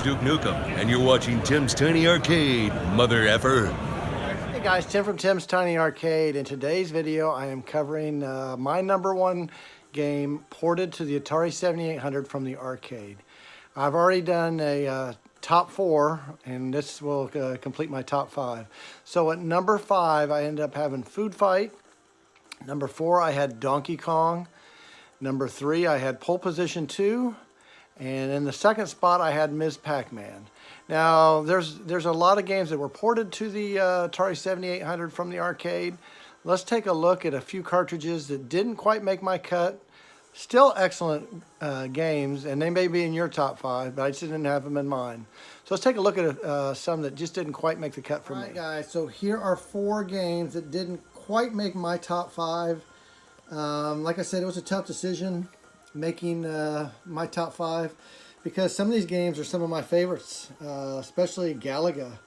Duke Nukem, and you're watching Tim's Tiny Arcade, mother effer. Hey guys, Tim from Tim's Tiny Arcade. In today's video, I am covering my #1 game ported to the Atari 7800 from the arcade. I've already done a top 4, and this will complete my top 5. So at number 5, I ended up having Food Fight. Number 4, I had Donkey Kong. Number 3, I had Pole Position 2. And in the second spot, I had Ms. Pac-Man. Now, there's a lot of games that were ported to the Atari 7800 from the arcade. Let's take a look at a few cartridges that didn't quite make my cut. Still excellent games, and they may be in your top 5, but I just didn't have them in mine. So let's take a look at some that just didn't quite make the cut for me. All right, guys, so here are 4 games that didn't quite make my top 5. Like I said, it was a tough decision making my top 5 because some of these games are some of my favorites, especially Galaga.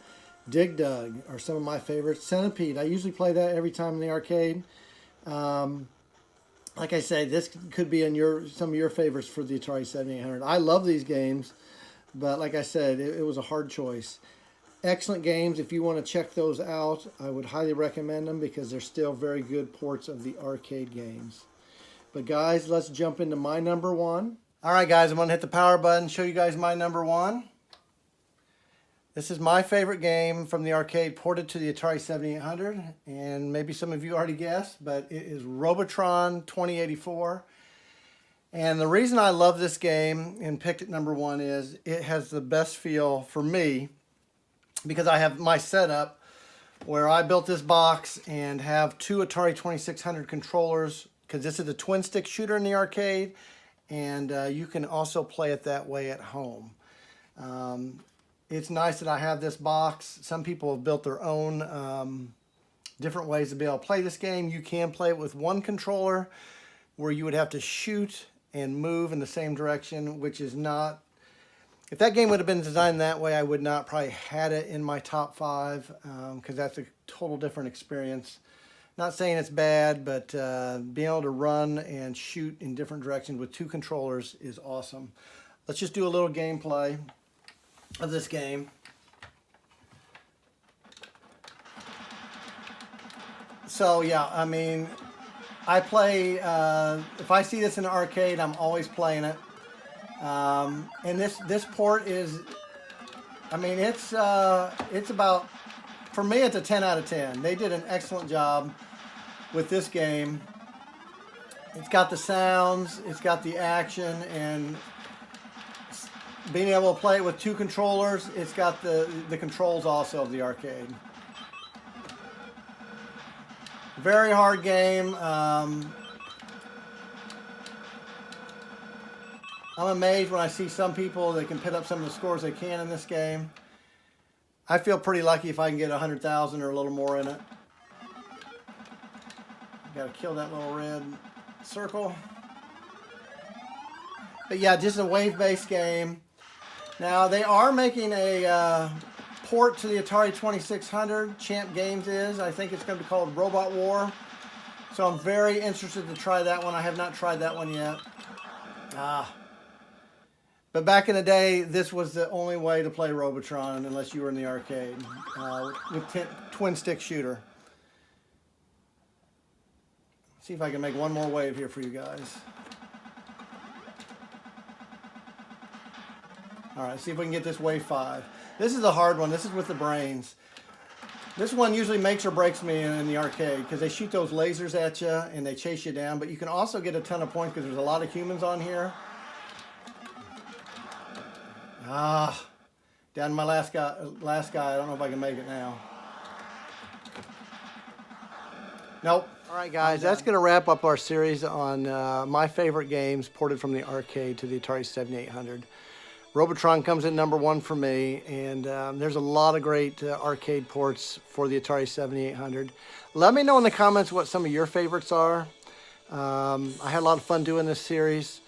Dig Dug are some of my favorites. Centipede, I usually play that every time in the arcade. Like I say, this could be in some of your favorites for the Atari 7800. I love these games, but like I said, it was a hard choice. Excellent games. If you want to check those out, I would highly recommend them because they're still very good ports of the arcade games. But guys, let's jump into my number 1. All right, guys, I'm going to hit the power button, show you guys my number 1. This is my favorite game from the arcade ported to the Atari 7800, and maybe some of you already guessed, but it is Robotron 2084. And the reason I love this game and picked it number 1 is it has the best feel for me because I have my setup where I built this box and have 2 Atari 2600 controllers because this is a twin stick shooter in the arcade, and you can also play it that way at home. It's nice that I have this box. Some people have built their own different ways to be able to play this game. You can play it with one controller where you would have to shoot and move in the same direction, which is not... If that game would have been designed that way, I would not probably had it in my top 5 because that's a total different experience. Not saying it's bad, but being able to run and shoot in different directions with 2 controllers is awesome. Let's just do a little gameplay of this game. So yeah, I mean, I play, if I see this in the arcade, I'm always playing it. And this port is, I mean, it's about, for me, it's a 10 out of 10. They did an excellent job with this game. It's got the sounds, it's got the action, and being able to play it with 2 controllers, it's got the controls also of the arcade. Very hard game. I'm amazed when I see some people that can put up some of the scores they can in this game. I feel pretty lucky if I can get 100,000 or a little more in it. Got to kill that little red circle. But yeah, just a wave-based game. Now, they are making a port to the Atari 2600. Champ Games is. I think it's going to be called Robot War. So I'm very interested to try that one. I have not tried that one yet. But back in the day, this was the only way to play Robotron unless you were in the arcade with twin stick shooter. See if I can make one more wave here for you guys. All right, see if we can get this wave 5. This is a hard one. This is with the brains. This one usually makes or breaks me in the arcade because they shoot those lasers at you and they chase you down. But you can also get a ton of points because there's a lot of humans on here. Down to my last guy. I don't know if I can make it now. Nope. All right, guys, that's going to wrap up our series on my favorite games ported from the arcade to the Atari 7800. Robotron comes in number 1 for me, and there's a lot of great arcade ports for the Atari 7800. Let me know in the comments what some of your favorites are. I had a lot of fun doing this series.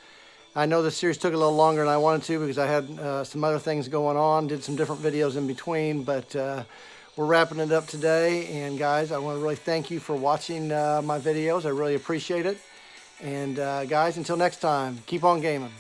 I know this series took a little longer than I wanted to because I had some other things going on, did some different videos in between, but we're wrapping it up today. And guys, I want to really thank you for watching my videos. I really appreciate it. And guys, until next time, keep on gaming.